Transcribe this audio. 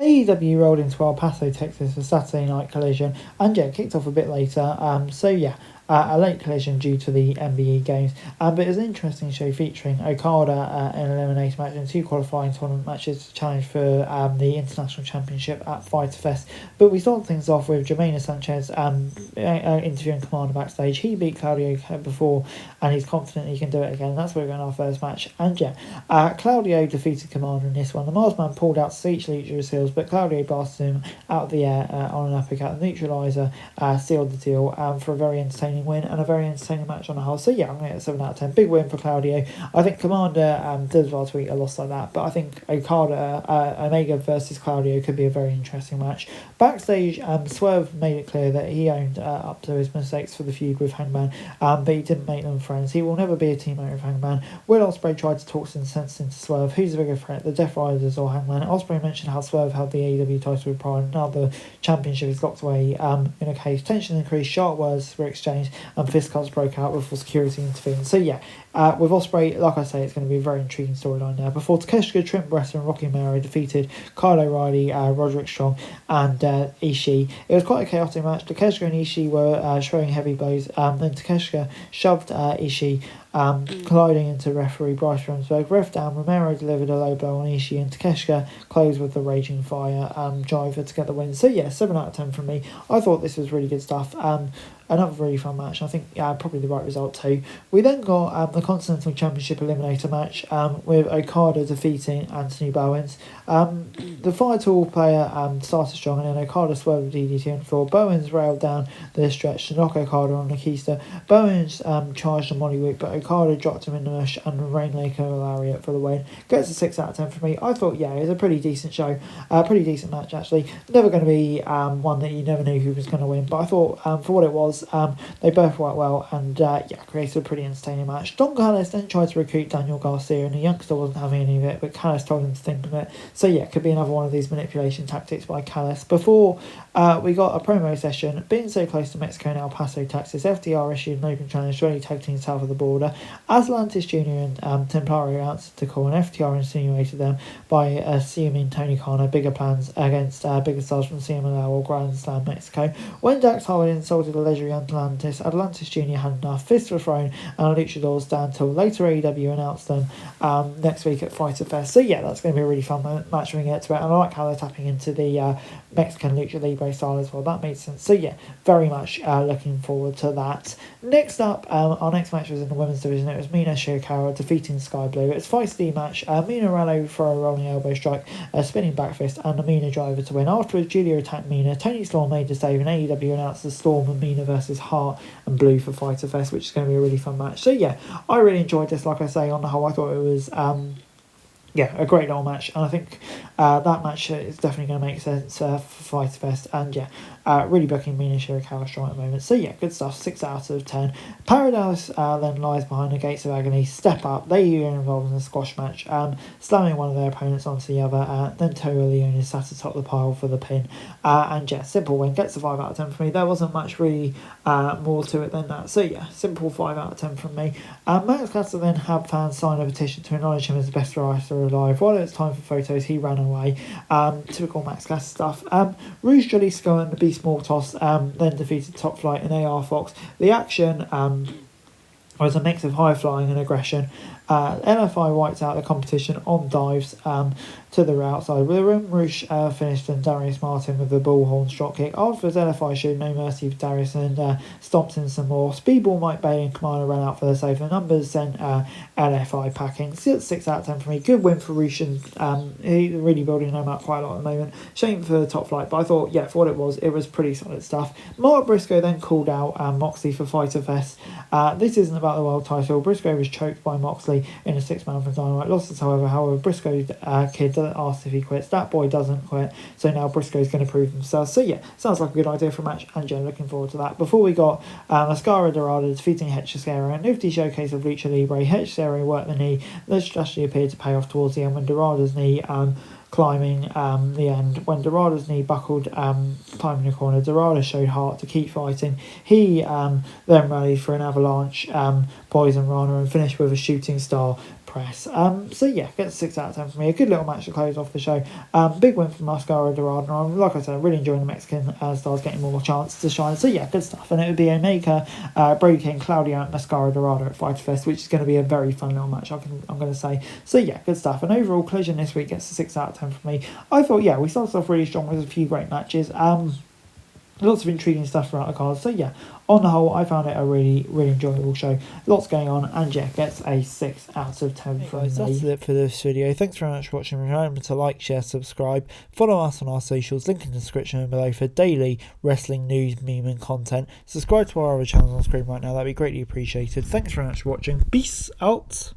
AEW rolled into El Paso, Texas for Saturday Night Collision, and yeah, kicked off a bit later. A late collision due to the MBE games. But it was an interesting show featuring Okada in an elimination match and 2 qualifying tournament matches to challenge for the International Championship at Fyter Fest. But we started things off with Jermaine Sanchez interviewing Commander backstage. He beat Claudio before, and he's confident he can do it again. That's where we're going our first match. And yeah, Claudio defeated Commander in this one. The Marsman pulled out Seach Leach his heels, but Claudio blasted him out of the air on an uppercut. The neutralizer sealed the deal for a very entertaining win and a very entertaining match on the whole. So yeah, I'm going to get a 7 out of 10. Big win for Claudio. I think Commander does last week a loss like that, but I think Omega versus Claudio could be a very interesting match. Backstage, Swerve made it clear that he owned up to his mistakes for the feud with Hangman, but he didn't make them friends. He will never be a teammate with Hangman. Will Ospreay tried to talk some sense into Swerve. Who's the bigger threat, the Death Riders or Hangman? Ospreay mentioned how Swerve held the AEW title with pride. Now the championship is locked away in a cage. Tension increased, sharp words were exchanged, and fisticuffs broke out before security intervened. So yeah, with Ospreay, like I say, it's going to be a very intriguing storyline there. Before Takeshita, Trent Bretton and Rocky Romero defeated Kyle O'Reilly, Roderick Strong and Ishii. It was quite a chaotic match. Takeshita and Ishii were throwing heavy blows. Then Takeshita shoved Ishii, colliding into referee Bryce Remsburg. Ref down, Romero delivered a low blow on Ishii, and Takeshita closed with the Raging Fire driver to get the win. So yeah, 7 out of 10 from me. I thought this was really good stuff. Another really fun match. I think probably the right result too. We then got the Continental Championship Eliminator match with Okada defeating Anthony Bowens. The Fire Tool player started strong, and then Okada swerved DDT on the floor. Bowens railed down the stretch to knock Okada on the keister. Bowens charged a Molly Whip, but Okada dropped him in the mush and Rainmaker lariat for the win. Gets a 6 out of 10 for me. I thought, yeah, it was a pretty decent show. Pretty decent match, actually. Never going to be one that you never knew who was going to win, but I thought for what it was, they both worked well, and created a pretty entertaining match. Don Callis then tried to recruit Daniel Garcia, and the youngster wasn't having any of it, but Callis told him to think of it. So yeah, could be another one of these manipulation tactics by Callis. Before we got a promo session. Being so close to Mexico and El Paso, Texas, FTR issued an open challenge to any tag team south of the border. Atlantis Jr. and Templario answered the call, and FTR insinuated them by assuming Tony Khan had bigger plans against bigger stars from CMLL or Grand Slam Mexico. When Dax Harwood insulted the legendary Atlantis Jr. had enough. Fists were thrown and luchadors down till later AEW announced them next week at Fyter Fest. So yeah, that's going to be a really fun match when we get to it, and I like how they're tapping into the Mexican Lucha Libre style as well. That made sense. So yeah, very much looking forward to that. Next up, our next match was in the women's division. It was Mina Shirakawa defeating Sky Blue. It's a feisty match. Mina ran for a rolling elbow strike, a spinning back fist, and a Mina driver to win. Afterwards, Julia attacked Mina. Tony Storm made the save, and AEW announced the Storm and Mina versus Hart and Blue for Fyter Fest, which is going to be a really fun match. So yeah, I really enjoyed this. Like I say, on the whole, I thought it was a great little match, and I think that match is definitely going to make sense for Fyter Fest, and really booking Mina Shirakawa strong at the moment. So yeah, good stuff. 6 out of 10. Paradise then lies behind the Gates of Agony. Step up. They are involved in a squash match, slamming one of their opponents onto the other. Then Toa Leone sat atop the pile for the pin, simple win. Gets a 5 out of 10 for me. There wasn't much really more to it than that. So yeah, simple 5 out of 10 from me. Max Caster then had fans sign a petition to acknowledge him as the best wrestler alive. While it was time for photos, he ran away. Typical Max Caster stuff. Rouge Jalisco and the Beast Mortos then defeated Top Flight and AR Fox. The action was a mix of high flying and aggression. LFI wiped out the competition on dives to the outside. With the Rim Rouge finished, and Darius Martin with the bullhorn shot kick. Afterwards, LFI showed no mercy for Darius and stomped in some more. Speedball, Mike Bailey and Kamala ran out for the save. The numbers sent LFI packing. 6 out of 10 for me. Good win for Rouge. He's really building them up quite a lot at the moment. Shame for Top Flight, but I thought, for what it was pretty solid stuff. Mark Briscoe then called out Moxley for Fyter Fest. This isn't about the world title. Briscoe was choked by Moxley in a 6-man from Dynamite. Losses, however, Briscoe's kid doesn't ask if he quits. That boy doesn't quit, so now Briscoe's going to prove himself. So yeah, sounds like a good idea for a match, and looking forward to that. Before we got Mascara Dorada defeating Hechicero, and nifty showcase of Lucha Libre. Hechicero worked the knee. The strategy appeared to pay off towards the end when Dorada's knee climbing the end. When Dorada's knee buckled climbing the corner, Dorada showed heart to keep fighting. He then rallied for an avalanche poison rana and finished with a shooting star press. So yeah, gets 6 out of 10 for me. A good little match to close off the show. Big win for Mascara Dorado. Like I said, really enjoying the Mexican stars getting more chance to shine. So yeah, good stuff. And it would be Omega, Brody King, Claudio, and Mascara Dorado at Fighter Fest, which is going to be a very fun little match, I'm going to say. So yeah, good stuff. And overall, Collision this week gets a 6 out of 10 for me. I thought, yeah, we started off really strong with a few great matches. Lots of intriguing stuff throughout the card. So yeah, on the whole, I found it a really, really enjoyable show. Lots going on, and yeah, gets a 6 out of 10 from me. That's it for this video. Thanks very much for watching. Remember to like, share, subscribe. Follow us on our socials, link in the description below for daily wrestling news, meme and content. Subscribe to our other channels on screen right now. That'd be greatly appreciated. Thanks very much for watching. Peace out.